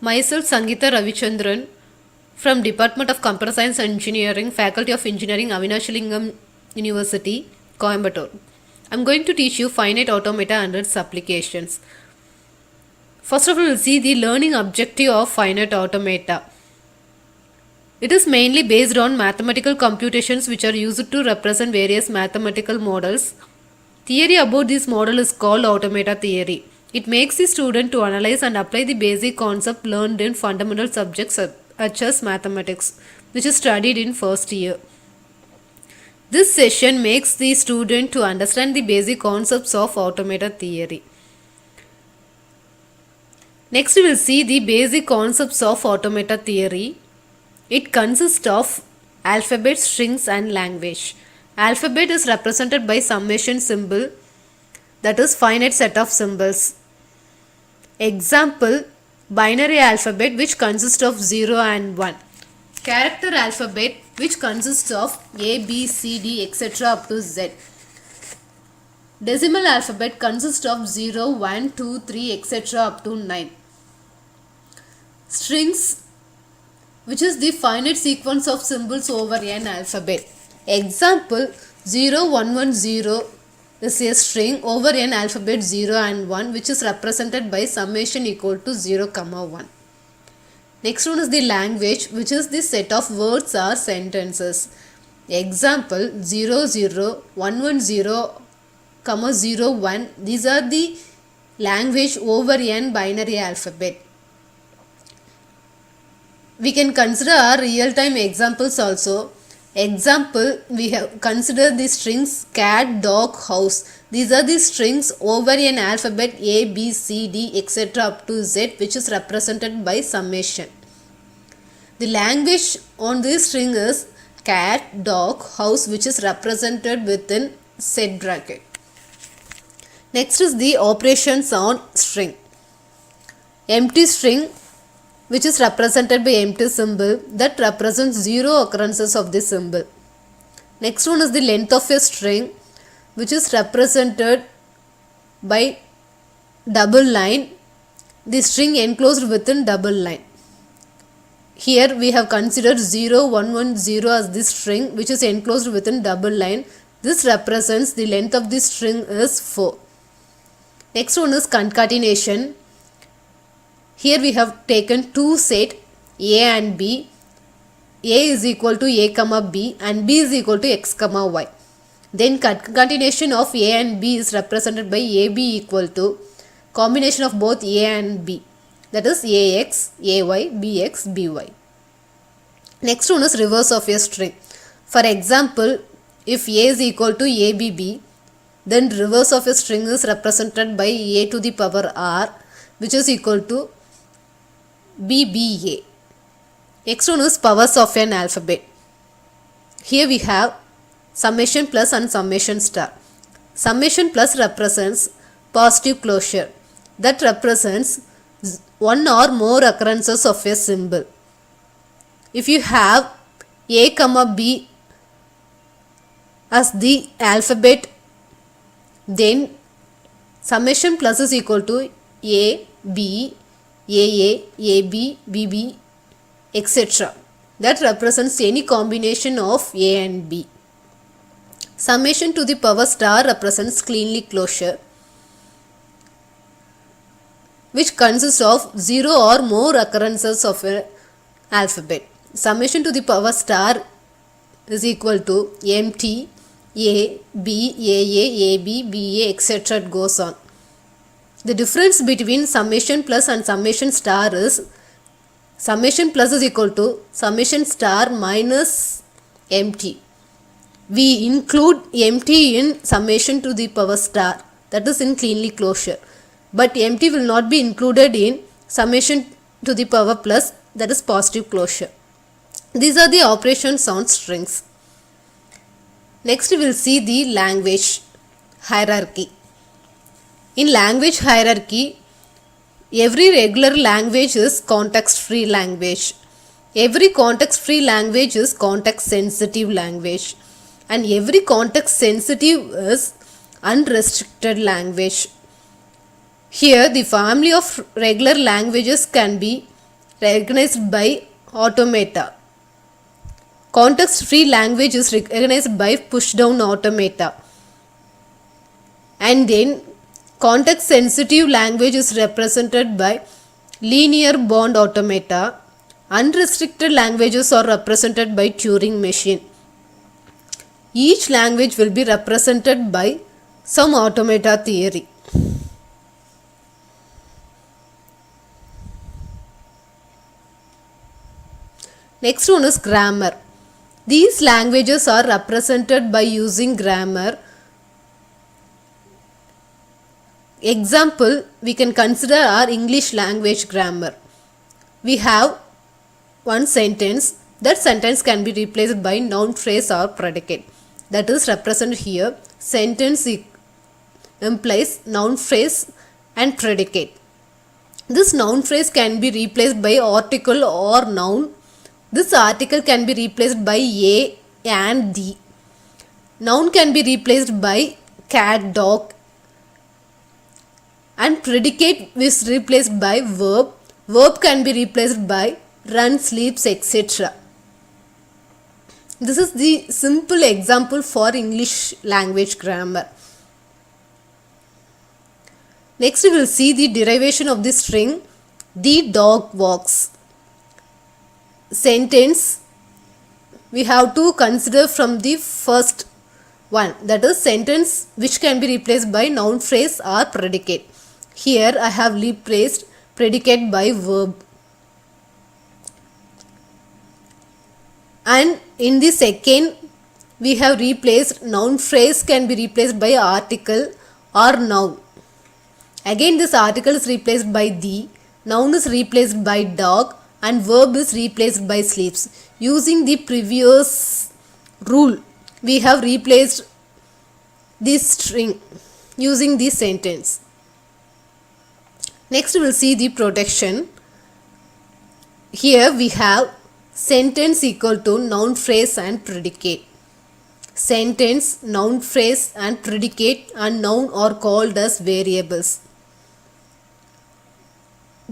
Myself Sangeeta Ravichandran from Department of Computer Science and Engineering, Faculty of Engineering, Avinashalingam University, Coimbatore. I'm going to teach you finite automata and its applications. First of all, we'll see the learning objective of finite automata. It is mainly based on mathematical computations which are used to represent various mathematical models. Theory about this model is called automata theory. It makes the student to analyze and apply the basic concept learned in fundamental subjects such as mathematics, which is studied in first year. This session makes the student to understand the basic concepts of automata theory. Next, we will see the basic concepts of automata theory. It consists of alphabet, strings and language. Alphabet is represented by summation symbol, that is finite set of symbols. Example, binary alphabet which consists of 0 and 1. Character alphabet which consists of A, B, C, D, etc. up to Z. Decimal alphabet consists of 0, 1, 2, 3, etc. up to 9. Strings, which is the finite sequence of symbols over an alphabet. Example, 0110 is a string over an alphabet 0 and 1 which is represented by summation equal to 0, 1. Next one is the language, which is the set of words or sentences. Example, 00110, 01. These are the language over an binary alphabet. We can consider our real-time examples also. Example, we have considered the strings cat, dog, house. These are the strings over an alphabet A, B, C, D, etc. up to Z, which is represented by summation. The language on this string is cat, dog, house, which is represented within set bracket. Next is the operations on string. Empty string, which is represented by empty symbol that represents 0 occurrences of this symbol. Next one is the length of a string, which is represented by double line, the string enclosed within double line. Here we have considered 0110 as this string which is enclosed within double line. This represents the length of this string is 4. Next one is concatenation. Here we have taken two set A and B. A is equal to A comma B and B is equal to X comma Y. Then concatenation of A and B is represented by AB equal to combination of both A and B. That is AX, AY, BX, BY. Next one is reverse of a string. For example, if A is equal to ABB, then reverse of a string is represented by A to the power R, which is equal to BBA. Next one is powers of an alphabet. Here we have summation plus and summation star. Summation plus represents positive closure that represents one or more occurrences of a symbol. If you have A comma B as the alphabet, then summation plus is equal to A, B, AA, AB, BB, etc. That represents any combination of A and B. Summation to the power star represents cleanly closure, which consists of 0 or more occurrences of an alphabet. Summation to the power star is equal to empty, A, B, AA, AB, BA, etc. It goes on. The difference between summation plus and summation star is summation plus is equal to summation star minus empty. We include empty in summation to the power star, that is in cleanly closure. But empty will not be included in summation to the power plus, that is positive closure. These are the operations on strings. Next we will see the language hierarchy. In language hierarchy, every regular language is context-free language. Every context-free language is context-sensitive language. And every context-sensitive is unrestricted language. Here, the family of regular languages can be recognized by automata. Context-free language is recognized by push-down automata. And then context-sensitive language is represented by linear bound automata. Unrestricted languages are represented by Turing machine. Each language will be represented by some automata theory. Next one is grammar. These languages are represented by using grammar. Example, we can consider our English language grammar. We have one sentence. That sentence can be replaced by noun, phrase or predicate. That is represented here. Sentence implies noun, phrase and predicate. This noun phrase can be replaced by article or noun. This article can be replaced by a and the. Noun can be replaced by cat, dog, and predicate is replaced by verb. Verb can be replaced by run, sleeps, etc. This is the simple example for English language grammar. Next we will see the derivation of the string the dog walks. Sentence we have to consider from the first one, that is sentence which can be replaced by noun, phrase or predicate. Here I have replaced predicate by verb. And in the second we have replaced noun, phrase can be replaced by article or noun. Again this article is replaced by the, noun is replaced by dog and verb is replaced by sleeps. Using the previous rule we have replaced this string using this sentence. Next we will see the protection. Here we have sentence equal to noun, phrase and predicate. Sentence, noun, phrase and predicate and noun are called as variables.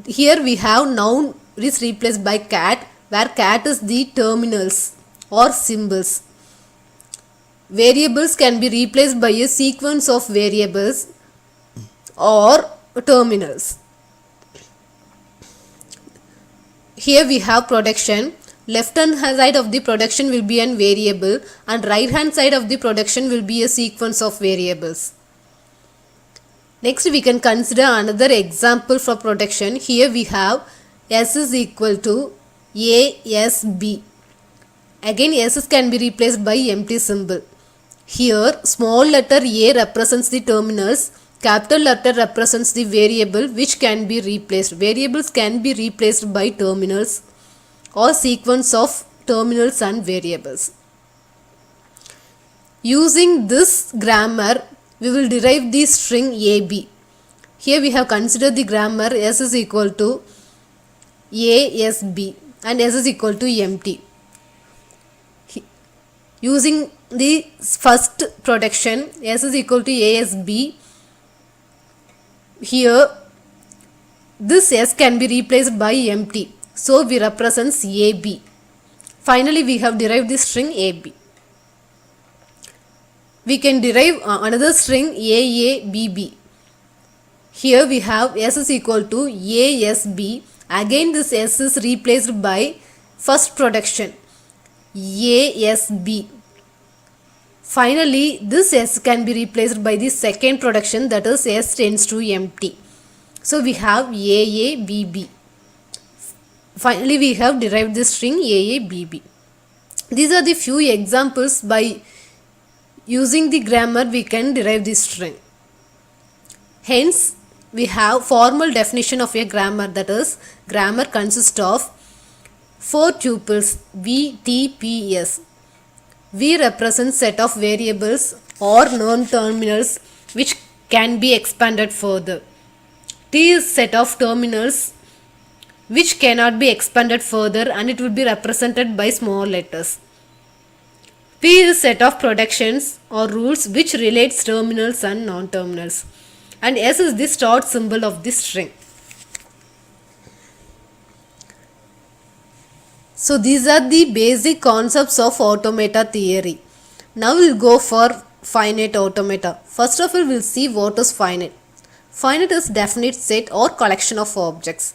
Here we have noun is replaced by cat, where cat is the terminals or symbols. Variables can be replaced by a sequence of variables or terminals. Here we have protection. Left hand side of the protection will be a variable and right hand side of the protection will be a sequence of variables. Next we can consider another example for protection. Here we have S is equal to ASB. Again S can be replaced by empty symbol. Here small letter a represents the terminals, capital letter represents the variable which can be replaced. Variables can be replaced by terminals or sequence of terminals and variables. Using this grammar we will derive the string AB. Here we have considered the grammar S is equal to ASB and S is equal to empty. Using the first protection S is equal to ASB, here this S can be replaced by empty. So we represent AB. Finally we have derived the string AB. We can derive another string AABB. Here we have S is equal to ASB. Again this S is replaced by first protection ASB. Finally this S can be replaced by the second protection, that is S tends to empty. So we have AABB. Finally we have derived the string AABB. These are the few examples by using the grammar we can derive this string. Hence we have formal definition of a grammar, that is grammar consists of 4 tuples V, T, P, S. V represents set of variables or non-terminals which can be expanded further. T is set of terminals which cannot be expanded further and it will be represented by small letters. P is set of protections or rules which relates terminals and non-terminals. And S is the start symbol of this string. So these are the basic concepts of automata theory. Now we'll go for finite automata. First of all, we'll see what is finite. Finite is definite set or collection of objects.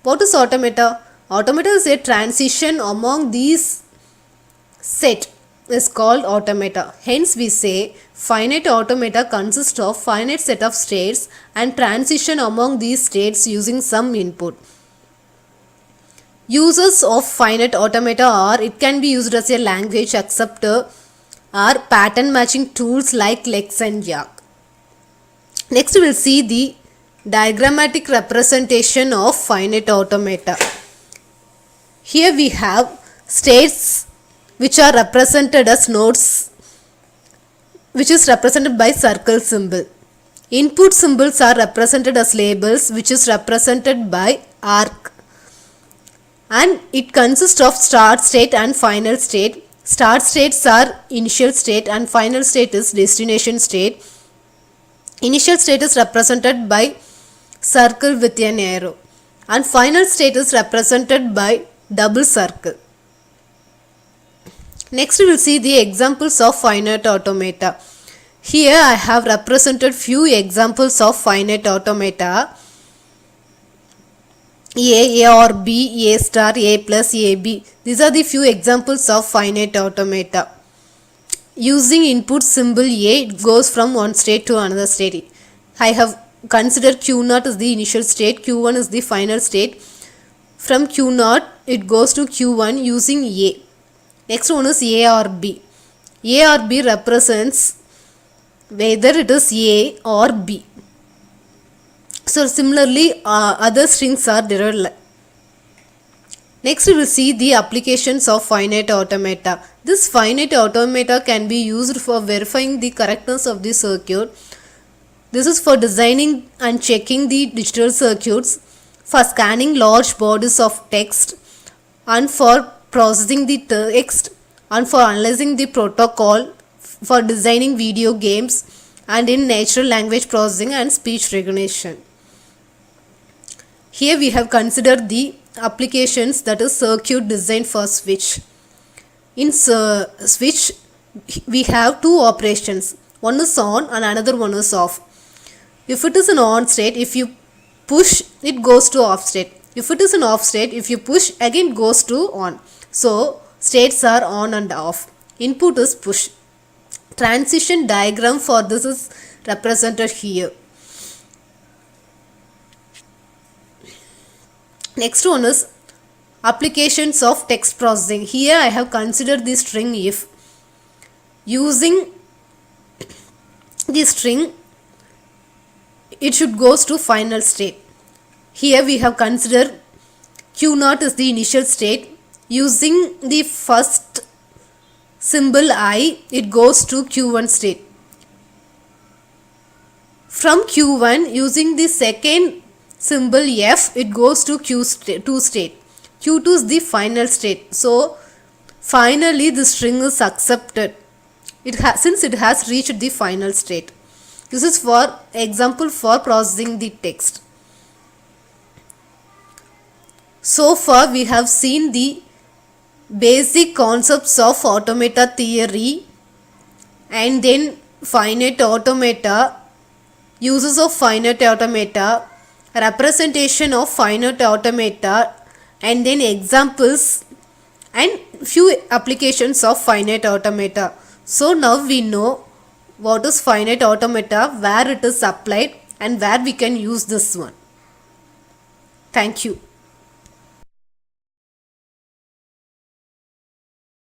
What is automata? Automata is a transition among these set is called automata. Hence we say finite automata consists of finite set of states and transition among these states using some input. Uses of finite automata are it can be used as a language acceptor or pattern matching tools like Lex and Yak. Next we will see the diagrammatic representation of finite automata. Here we have states which are represented as nodes, which is represented by circle symbol. Input symbols are represented as labels, which is represented by arc. And it consists of start state and final state. Start states are initial state and final state is destination state. Initial state is represented by circle with an arrow and final state is represented by double circle. Next we will see the examples of finite automata. Here I have represented few examples of finite automata. A or B, A star, A plus, A B. These are the few examples of finite automata. Using input symbol A, it goes from one state to another state. I have considered Q0 as the initial state, Q1 is the final state. From Q0, it goes to Q1 using A. Next one is A or B. A or B represents whether it is A or B. So similarly, other strings are derived. Next we will see the applications of finite automata. This finite automata can be used for verifying the correctness of the circuit. This is for designing and checking the digital circuits, for scanning large bodies of text, and for processing the text, and for analyzing the protocol, for designing video games, and in natural language processing and speech recognition. Here we have considered the applications, that is circuit design for switch. In switch we have two operations, one is on and another one is off. If it is an on state, if you push, it goes to off state. If it is an off state, if you push, again goes to on. So states are on and off. Input is push. Transition diagram for this is represented here. Next one is applications of text processing. Here I have considered the string if. Using the string, it should goes to final state. Here we have considered Q0 is the initial state. Using the first symbol I, it goes to Q1 state. From Q1, using the second symbol F, it goes to Q2 state. Q2 is the final state. So finally the string is accepted. Since it has reached the final state. This is for example for processing the text. So far we have seen the basic concepts of automata theory and then finite automata, uses of finite automata, representation of finite automata, and then examples and few applications of finite automata. So now we know what is finite automata, where it is applied and where we can use this one. Thank you.